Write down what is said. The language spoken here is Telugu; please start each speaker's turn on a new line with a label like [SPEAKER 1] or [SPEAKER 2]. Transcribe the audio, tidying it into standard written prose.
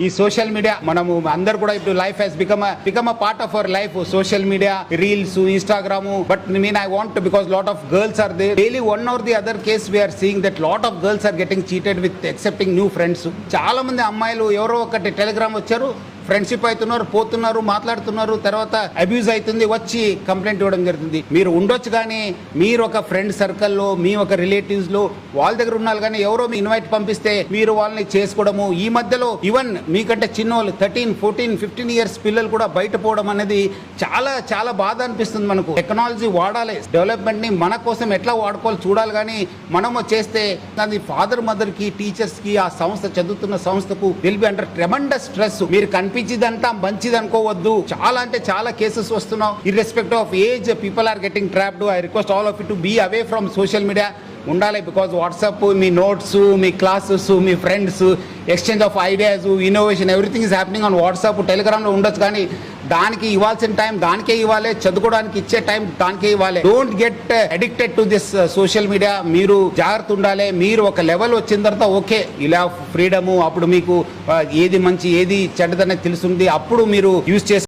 [SPEAKER 1] ఈ సోషల్ మీడియా మనము అందరు కూడా ఇప్పుడు life has become a part of our life. Social media, reels, Instagram. But I want to, because lot of girls are there. Daily one or the other case we are seeing that lot of girls are getting cheated with accepting new friends. చాలా మంది అమ్మాయిలు ఎవరో ఒకటి టెలిగ్రామ్ వచ్చారు, ఫ్రెండ్షిప్ అవుతున్నారు, పోతున్నారు, మాట్లాడుతున్నారు, తర్వాత అబ్యూజ్ అవుతుంది, వచ్చి కంప్లైంట్ ఇవ్వడం జరుగుతుంది. మీరు ఉండొచ్చు కానీ మీరు ఒక ఫ్రెండ్ సర్కిల్లో, మీ ఒక రిలేటివ్స్ లో వాళ్ళ దగ్గర ఉన్నారు కానీ ఎవరో మీ ఇన్వైట్ పంపిస్తే మీరు వాళ్ళని చేసుకోవడము. ఈ మధ్యలో ఈవెన్ మీకంటే చిన్న వాళ్ళు 13, 14, 15 ఇయర్స్ పిల్లలు కూడా బయట పోవడం అనేది చాలా చాలా బాధ అనిపిస్తుంది. మనకు టెక్నాలజీ వాడాలి, డెవలప్మెంట్ ని మన కోసం ఎట్లా వాడుకోవాలి చూడాలి, కానీ మనము చేస్తే అది ఫాదర్ మదర్ కి, టీచర్స్ కి, ఆ సంస్థ చదువుతున్న సంస్థకు will be under tremendous stress. మీరు కనిపించిదంతా మంచిది అనుకోవద్దు. చాలా అంటే చాలా కేసెస్ వస్తున్నావు. Irrespective of age people are getting trapped. I request all of you to be away from social media. ఉండాలి, బికాజ్ వాట్సాప్ మీ నోట్స్, మీ క్లాసెస్, మీ friends, exchange of ideas, innovation, everything is happening on WhatsApp, టెలిగ్రామ్లో ఉండొచ్చు. కానీ దానికి ఇవ్వాల్సిన టైం దానికే ఇవ్వాలి, చదువుకోవడానికి ఇచ్చే టైం దానికే ఇవ్వాలి. Don't get addicted to this social media. మీరు జాగ్రత్త ఉండాలి. మీరు ఒక లెవెల్ వచ్చిన తర్వాత ఓకే, ఇలా ఫ్రీడము, అప్పుడు మీకు ఏది మంచి ఏది చెడ్డదనేది తెలుస్తుంది, అప్పుడు మీరు యూజ్ చేసి